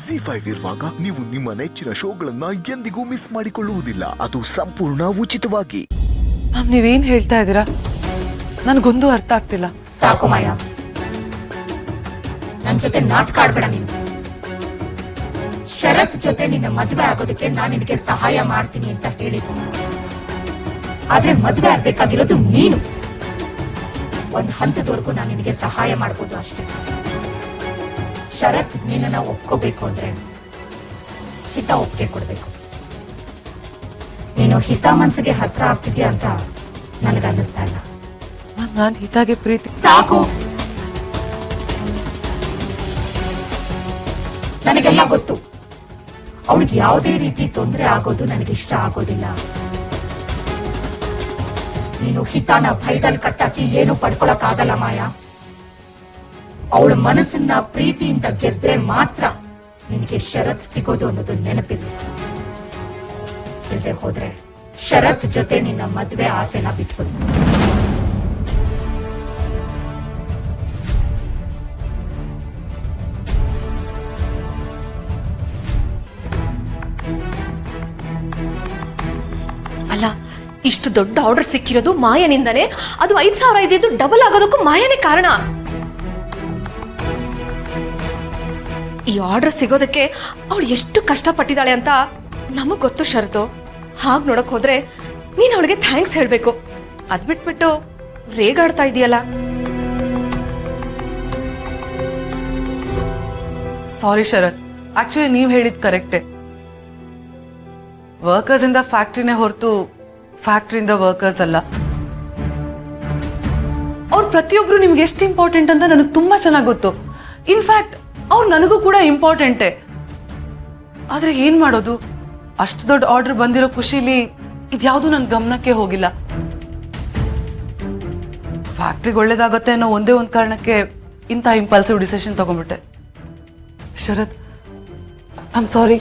ZEE5 ಇರುವಾಗ ನೀವು ನಿಮ್ಮ ನೆಚ್ಚಿನ ಶೋಗಳನ್ನ ಎಂದಿಗೂ ಮಿಸ್ ಮಾಡಿಕೊಳ್ಳುವುದಿಲ್ಲ. ಅದು ಸಂಪೂರ್ಣ ಉಚಿತವಾಗಿ. ಮ್ಯಾಮ್, ನೀವೇನ್ ಹೇಳ್ತಾ ಇದ್ದೀರಾ? ನನಗೊಂದು ಅರ್ಥ ಆಗ್ತಿಲ್ಲ. ಸಾಕು ಮಾಯಾ, ನನ್ ಜೊತೆ ನಾಟಕ ಆಡ್ಬೇಡ ನೀನು. ಶರತ್ ಜೊತೆ ನಿನ್ನ ಮದುವೆ ಆಗೋದಕ್ಕೆ ನಾನು ನಿನಗೆ ಸಹಾಯ ಮಾಡ್ತೀನಿ ಅಂತ ಹೇಳಿದ್ದೀನಿ. ಆದ್ರೆ ಮದುವೆ ಆಗ್ಬೇಕಾಗಿರೋದು ನೀನು. ಒಂದು ಹಂತದವರೆಗೂ ನಾನು ನಿನಗೆ ಸಹಾಯ ಮಾಡ್ಬೋದು ಅಷ್ಟೇ. ಶರತ್ ನಿನ್ನ ಒಪ್ಕೋಬೇಕು ಅಂದ್ರೆ ಹಿತ ಒಪ್ಪಿಗೆ ಕೊಡ್ಬೇಕು. ನೀನು ಹಿತ ಮನ್ಸಿಗೆ ಹತ್ರ ಆಗ್ತಿದ್ಯಾ ಅಂತ ನನಗನ್ನಿಸ್ತಾ ಇಲ್ಲ. ಮ್ಯಾಮ್, ನಾನು ಹಿತಾಗೆ ಪ್ರೀತಿ. ಸಾಕು, ನನಗೆಲ್ಲ ಗೊತ್ತು. ಅವಳಿಗೆ ಯಾವುದೇ ರೀತಿ ತೊಂದರೆ ಆಗೋದು ನನಗಿಷ್ಟ ಆಗೋದಿಲ್ಲ. ನೀನು ಹಿತಾನ ಭಯದಲ್ಲಿ ಕಟ್ಟಾಕಿ ಏನು ಪಡ್ಕೊಳಕ್ ಆಗಲ್ಲ ಮಾಯಾ. ಅವಳ ಮನಸ್ಸನ್ನ ಪ್ರೀತಿಯಿಂದ ಗೆದ್ರೆ ಮಾತ್ರ ನಿನಗೆ ಶರತ್ ಸಿಗೋದು ಅನ್ನೋದು ನೆನಪಿಲ್ಲ. ಇಲ್ಲದೆ ಹೋದ್ರೆ ಶರತ್ ಜೊತೆ ನಿನ್ನ ಮದುವೆ ಆಸೆನ ಬಿಟ್ಬಿಡು. ಅಲ್ಲ, ಇಷ್ಟು ದೊಡ್ಡ ಆರ್ಡರ್ ಸಿಕ್ಕಿರೋದು ಮಾಯನಿಂದನೇ. ಅದು 5,000 ಇದ್ದಿದ್ದು ಡಬಲ್ ಆಗೋದಕ್ಕೂ ಮಾಯನೇ ಕಾರಣ. ಈ ಆರ್ಡರ್ ಸಿಗೋದಕ್ಕೆ ಅವಳು ಎಷ್ಟು ಕಷ್ಟಪಟ್ಟಿದ್ದಾಳೆ ಅಂತ ನಮಗ್ ಗೊತ್ತು ಶರತು. ಹಾಗ್ ನೋಡಕ್ ಹೋದ್ರೆ ನೀನ್ ಅವಳಿಗೆ ಥ್ಯಾಂಕ್ಸ್ ಹೇಳ್ಬೇಕು. ಅದ್ ಬಿಟ್ಬಿಟ್ಟು ರೇಗಾಡ್ತಾ ಇದೆಯಲ್ಲ. ಸಾರಿ ಶರತ್, ಆಕ್ಚುಲಿ ನೀವ್ ಹೇಳಿದ್ ಕರೆಕ್ಟೇ. ವರ್ಕರ್ಸ್ ಇಂದ ಫ್ಯಾಕ್ಟ್ರಿನೇ ಹೊರತು ಫ್ಯಾಕ್ಟ್ರಿಯಿಂದ ವರ್ಕರ್ಸ್ ಅಲ್ಲ. ಅವ್ರು ಪ್ರತಿಯೊಬ್ರು ನಿಮ್ಗೆ ಎಷ್ಟು ಇಂಪಾರ್ಟೆಂಟ್ ಅಂತ ನನಗೆ ತುಂಬಾ ಚೆನ್ನಾಗಿ ಗೊತ್ತು. ಇನ್ಫ್ಯಾಕ್ಟ್ ಅವ್ರು ನನಗೂ ಕೂಡ ಇಂಪಾರ್ಟೆಂಟೇ. ಆದ್ರೆ ಏನ್ ಮಾಡೋದು, ಅಷ್ಟು ದೊಡ್ಡ ಆರ್ಡರ್ ಬಂದಿರೋ ಖುಷಿಲಿ ಇದ್ಯಾವುದು ನನ್ನ ಗಮನಕ್ಕೆ ಹೋಗಿಲ್ಲ. ಫ್ಯಾಕ್ಟ್ರಿಗೆ ಒಳ್ಳೇದಾಗತ್ತೆ ಅನ್ನೋ ಒಂದೇ ಒಂದು ಕಾರಣಕ್ಕೆ ಇಂಥ ಇಂಪಲ್ಸಿವ್ ಡಿಸಿಷನ್ ತಗೊಂಡ್ಬಿಟ್ಟೆ. Sharath, I am sorry.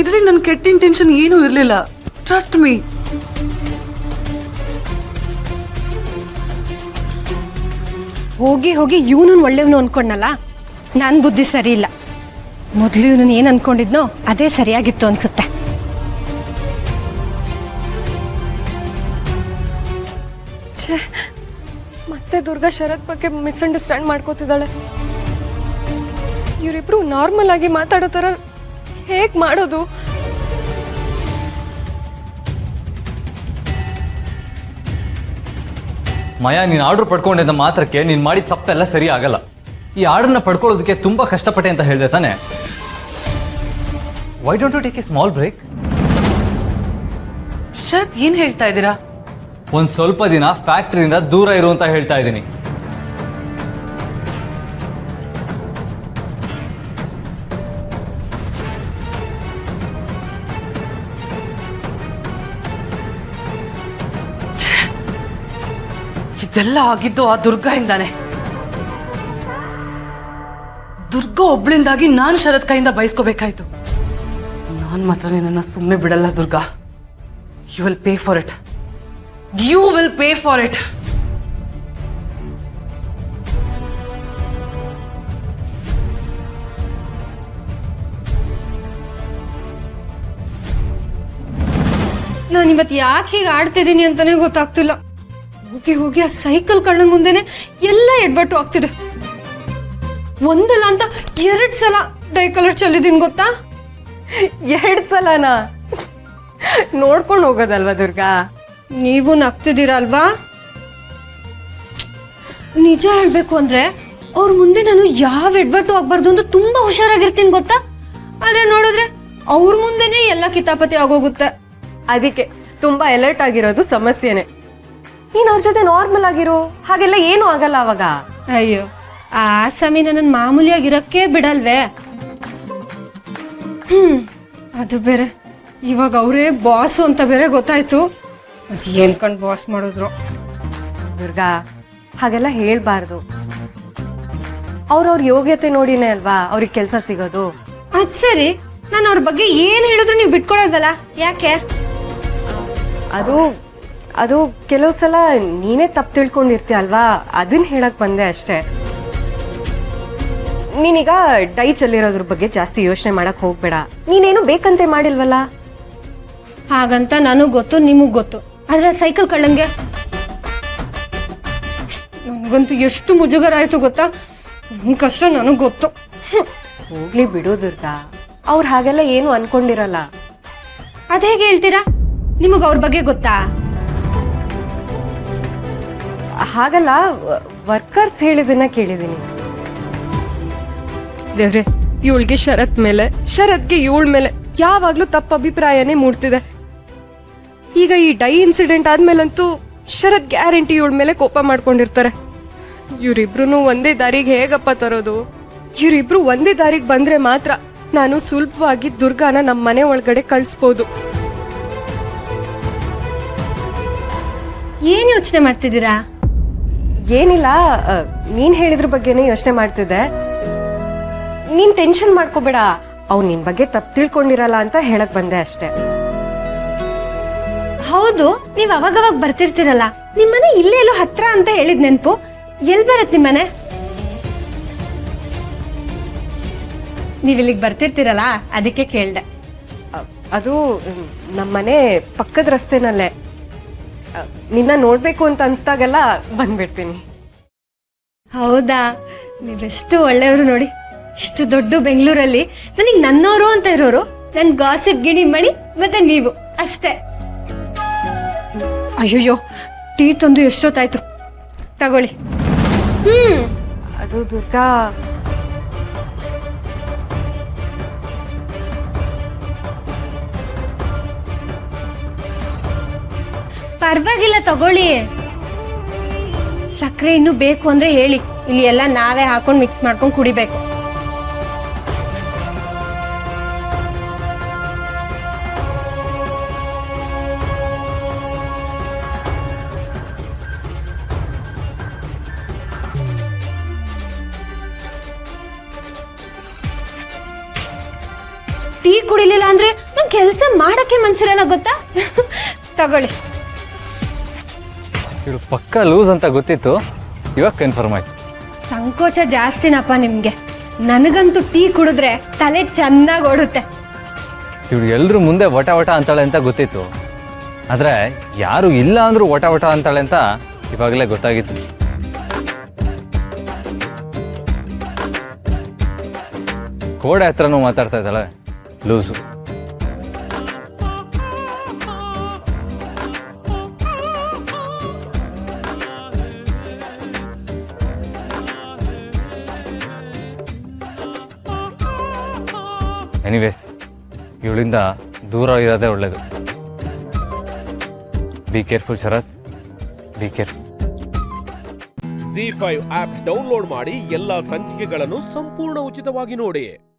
ಇದ್ರಲ್ಲಿ ನನ್ನ ಕೆಟ್ಟ ಇಂಟೆನ್ಷನ್ ಏನೂ ಇರಲಿಲ್ಲ. Trust me. ಹೋಗಿ ಹೋಗಿ ಇವನು ಒಳ್ಳೆಯವನು ಅನ್ಕೊಂಡಲ್ಲ. ನನ್ನ ಬುದ್ಧಿ ಸರಿ ಇಲ್ಲ. ಮೊದಲು ಇವನು ಏನು ಅನ್ಕೊಂಡಿದ್ನೋ ಅದೇ ಸರಿಯಾಗಿತ್ತು ಅನ್ಸುತ್ತೆ. ಮತ್ತೆ ದುರ್ಗಾ ಶರತ್ ಬಗ್ಗೆ ಮಿಸ್ಅಂಡರ್ಸ್ಟ್ಯಾಂಡ್ ಮಾಡ್ಕೋತಿದ್ದಾಳೆ. ಇವರಿಬ್ರು ನಾರ್ಮಲ್ ಆಗಿ ಮಾತಾಡೋ ಥರ ಹೇಗ್ ಮಾಡೋದು? ಮಾಯಾ, ನೀನು ಆರ್ಡರ್ ಪಡ್ಕೊಂಡಿದ್ದ ಮಾತ್ರಕ್ಕೆ ನೀನು ಮಾಡಿದ ತಪ್ಪೆಲ್ಲ ಸರಿ ಆಗಲ್ಲ. ಈ ಆರ್ಡರ್ನ ಪಡ್ಕೊಳ್ಳೋದಕ್ಕೆ ತುಂಬಾ ಕಷ್ಟಪಟ್ಟೆ ಅಂತ ಹೇಳಿದೆ ತಾನೆ. Why don't you take a small break? Sharath, ಏನ್ ಹೇಳ್ತಾ ಇದ್ದೀರಾ? ಒಂದು ಸ್ವಲ್ಪ ದಿನ ಫ್ಯಾಕ್ಟ್ರಿಯಿಂದ ದೂರ ಇರು ಅಂತ ಹೇಳ್ತಾ ಇದ್ದೀನಿ. ಇದೆಲ್ಲ ಆಗಿದ್ದು ಆ ದುರ್ಗಾಯಿಂದಾನೆ. ದುರ್ಗಾ ಒಬ್ಳಿಂದಾಗಿ ನಾನು ಶರತ್ ಕೈಯಿಂದ ಬಯಸ್ಕೋಬೇಕಾಯ್ತು. ನಾನು ಮಾತ್ರ ನಿನ್ನನ್ನು ಸುಮ್ಮನೆ ಬಿಡಲ್ಲ Durga. You will pay for it. You will pay for it. ನಾನಿವತ್ತು ಯಾಕೆ ಹೀಗೆ ಆಡ್ತಿದ್ದೀನಿ ಅಂತಾನೆ ಗೊತ್ತಾಗ್ತಿಲ್ಲ. ಹೋಗಿ ಹೋಗಿ ಆ ಸೈಕಲ್ ಕಳ್ಳನ ಮುಂದೆನೆ ಎಲ್ಲ ಎಡ್ವಟ್ಟು ಆಗ್ತಿದೆ. ಒಂದಲ್ಲ ಅಂತ 2 ಸಲ ಡೈ ಕಲರ್ ಚೆಲ್ಲಿದೀನಿ ಗೊತ್ತಾ? 2 ಸಲನಾ? ನೋಡ್ಕೊಂಡು ಹೋಗೋದಲ್ವಾ ದುರ್ಗಾ? ನೀವು ನಗ್ತಿದ್ದೀರಲ್ವಾ? ನಿಜ ಹೇಳ್ಬೇಕು ಅಂದ್ರೆ ಅವ್ರ ಮುಂದೆ ನಾನು ಯಾವ ಎಡ್ವಟ್ಟು ಆಗ್ಬಾರ್ದು ಅಂತ ತುಂಬಾ ಹುಷಾರಾಗಿರ್ತೀನಿ ಗೊತ್ತಾ? ಆದ್ರೆ ನೋಡಿದ್ರೆ ಅವ್ರ ಮುಂದೆನೆ ಎಲ್ಲ ಕಿತಾಪತಿ ಆಗೋಗುತ್ತೆ. ಅದಕ್ಕೆ ತುಂಬಾ ಅಲರ್ಟ್ ಆಗಿರೋದು ಸಮಸ್ಯೆನೆ. ನೀನ್ ಅವ್ರ ಜೊತೆ ನಾರ್ಮಲ್ ಆಗಿರೋ, ಹಾಗೆಲ್ಲ ಏನು ಆಗಲ್ಲ ಅವಾಗ. ಅಯ್ಯೋ, ಆ ಸಮಯ ನನ್ನ ಮಾಮೂಲಿಯಾಗಿರಕ್ಕೆ ಬಿಡಲ್ವೇ? ಅದು ಬೇರೆ ಇವಾಗ ಅವರೇ ಬಾಸು ಅಂತ ಬೇರೆ ಗೊತ್ತಾಯ್ತು. ಅದು ಏನ್ಕೊಂಡು ಬಾಸ್ ಮಾಡಿದ್ರು. ದುರ್ಗಾ, ಹಾಗೆಲ್ಲ ಹೇಳ್ಬಾರ್ದು. ಅವ್ರವ್ರ ಯೋಗ್ಯತೆ ನೋಡಿನೇ ಅಲ್ವಾ ಅವ್ರಿಗೆ ಕೆಲಸ ಸಿಗೋದು. ಅದ್ ಸರಿ, ನಾನು ಅವ್ರ ಬಗ್ಗೆ ಏನ್ ಹೇಳಿದ್ರು ನೀವು ಬಿಟ್ಕೊಡೋದಲ್ಲ, ಯಾಕೆ? ಅದು ಅದು ಕೆಲವು ಸಲ ನೀನೇ ತಪ್ಪು ತಿಳ್ಕೊಂಡಿರ್ತೀಯ ಅಲ್ವಾ ಅದನ್ನ ಹೇಳಕ್ ಬಂದೆ ಅಷ್ಟೇ. ನೀನೀಗ ಡೈ ಚೆಲ್ಲಿರೋದ್ರ ಬಗ್ಗೆ ಜಾಸ್ತಿ ಯೋಚನೆ ಮಾಡಕ್ ಹೋಗ್ಬೇಡ. ನೀನೇನು ಬೇಕಂತೆ ಮಾಡಿಲ್ವಲ್ಲ. ಹಾಗಂತ ನನಗ್ ಗೊತ್ತು, ನಿಮಗ್ ಗೊತ್ತು. ಆದ್ರೆ ಸೈಕಲ್ ಕಳ್ಳಂಗೆ ನನಗಂತೂ ಎಷ್ಟು ಮುಜುಗರ ಆಯ್ತು ಗೊತ್ತಾ. ನನ್ ಕಷ್ಟ ನನಗ್ ಗೊತ್ತು. ಹೋಗ್ಲಿ ಬಿಡು ದುರ್ಗಾ, ಅವ್ರು ಹಾಗೆಲ್ಲ ಏನು ಅನ್ಕೊಂಡಿರಲ್ಲ. ಅದೇಗೆ ಹೇಳ್ತೀರಾ? ನಿಮಗ್ ಅವ್ರ ಬಗ್ಗೆ ಗೊತ್ತಾ? ಹಾಗಲ್ಲ, ವರ್ಕರ್ಸ್ ಹೇಳಿದನ್ನ ಕೇಳಿದೀನಿ. ದೇವ್ರೆ, ಇವಳಿಗೆ ಶರತ್ ಮೇಲೆ, ಶರತ್ಗೆ ಇವಳ ಮೇಲೆ ಯಾವಾಗ್ಲೂ ತಪ್ಪ ಅಭಿಪ್ರಾಯನೇ ಮೂಡ್ತಿದೆ. ಈಗ ಈ ಡೈ ಇನ್ಸಿಡೆಂಟ್ ಆದ್ಮೇಲಂತೂ ಶರತ್ ಗ್ಯಾರಂಟಿ ಇವಳ ಮೇಲೆ ಕೋಪ ಮಾಡ್ಕೊಂಡಿರ್ತಾರೆ. ಇವರಿಬ್ರು ಒಂದೇ ದಾರಿಗೆ ಹೇಗಪ್ಪ ತರೋದು? ಇವರಿಬ್ರು ಒಂದೇ ದಾರಿಗೆ ಬಂದ್ರೆ ಮಾತ್ರ ನಾನು ಸುಲಭವಾಗಿ ದುರ್ಗಾನ ನಮ್ಮ ಮನೆ ಒಳಗಡೆ ಕಳಿಸ್ಬೋದು. ಏನ್ ಯೋಚನೆ ಮಾಡ್ತಿದ್ದೀರಾ? ಏನಿಲ್ಲ, ನೀನ್ ಹೇಳಿದ್ರ ಬಗ್ಗೆನೇ ಯೋಚನೆ ಮಾಡ್ತಿದ್ದೆ. ನೀನ್ ಟೆನ್ಷನ್ ಮಾಡ್ಕೋಬೇಡ, ಅವ್ನು ನಿನ್ ಬಗ್ಗೆ ತಪ್ಪು ತಿಳ್ಕೊಂಡಿರಲ್ಲ ಅಂತ ಹೇಳಕ್ ಬಂದೆ ಅಷ್ಟೇ. ಹೌದು, ನೀವ್ ಅವಾಗವಾಗ ಬರ್ತಿರ್ತೀರಲ್ಲ. ನಿಮ್ಮನೆ ಇಲ್ಲೇ ಎಲ್ಲೋ ಹತ್ರ ಅಂತ ಹೇಳಿದ್ ನೆನ್ಪು. ಎಲ್ ಬರತ್ ನಿಮ್ಮನೆ? ನೀವ್ ಇಲ್ಲಿಗೆ ಬರ್ತಿರ್ತೀರಲ್ಲ, ಅದಕ್ಕೆ ಕೇಳ್ದೆ. ಅದು ನಮ್ಮನೆ ಪಕ್ಕದ ರಸ್ತೆನಲ್ಲೇ. ನಿನ್ನ ನೋಡ್ಬೇಕು ಅಂತ ಅನ್ಸ್ದಾಗೆಲ್ಲ ಬಂದ್ಬಿಡ್ತೀನಿ. ಹೌದಾ? ನೀವೆಷ್ಟು ಒಳ್ಳೆಯವರು ನೋಡಿ. ಇಷ್ಟು ದೊಡ್ಡ ಬೆಂಗಳೂರಲ್ಲಿ ನನಗೆ ನನ್ನವರು ಅಂತ ಇರೋರು, ನನ್ ಗಾಸಿಪ್ ಗಿಣಿ ಮಣಿ ಮತ್ತೆ ನೀವು ಅಷ್ಟೇ. ಅಯ್ಯಯ್ಯೋ, ಟೀ ತಂದು ಎಷ್ಟೊತ್ತಾಯ್ತು, ತಗೊಳ್ಳಿ. ಅದು ದುರ್ಗಾ, ಪರವಾಗಿಲ್ಲ, ತಗೊಳ್ಳಿ. ಸಕ್ಕರೆ ಇನ್ನು ಬೇಕು ಅಂದ್ರೆ ಹೇಳಿ, ಇಲ್ಲಿ ಎಲ್ಲ ನಾವೇ ಹಾಕೊಂಡು ಮಿಕ್ಸ್ ಮಾಡ್ಕೊಂಡು ಕುಡಿಬೇಕು. ಟೀ ಕುಡಿಲಿಲ್ಲ ಅಂದ್ರೆ ನಂಗೆ ಕೆಲಸ ಮಾಡಕ್ಕೆ ಮನ್ಸಿರಲ್ಲ ಗೊತ್ತಾ. ತಗೊಳ್ಳಿ. ಇವಳು ಪಕ್ಕ ಲೂಸ್ ಅಂತ ಗೊತ್ತಿತ್ತು, ಇವಾಗ ಕನ್ಫರ್ಮ್ ಆಯ್ತು. ಸಂಕೋಚ ಜಾಸ್ತಿನಪ್ಪ ನಿಮ್ಗೆ. ನನಗಂತೂ ಟೀ ಕುಡಿದ್ರೆ ತಲೆ ಚೆನ್ನಾಗಿ ಓಡುತ್ತೆ. ಇವಳು ಎಲ್ರು ಮುಂದೆ ವಟ ವಟ ಅಂತಾಳೆ ಅಂತ ಗೊತ್ತಿತ್ತು, ಆದ್ರೆ ಯಾರು ಇಲ್ಲ ಅಂದ್ರೂ ವಟ ವಟ ಅಂತಾಳೆ ಅಂತ ಇವಾಗಲೇ ಗೊತ್ತಾಗಿತ್ತು. ಕೋಡೆ ಹತ್ರನೂ ಮಾತಾಡ್ತಾ ಇದ್ದಾಳೆ, ಲೂಸು. ಎನಿವೇಸ್, ಇವಳಿಂದ ದೂರ ಇರೋದೇ ಒಳ್ಳೇದು. Be careful Sharath, be careful. ZEE5 app download ಮಾಡಿ ಎಲ್ಲಾ ಸಂಚಿಕೆಗಳನ್ನು ಸಂಪೂರ್ಣ ಉಚಿತವಾಗಿ ನೋಡಿ.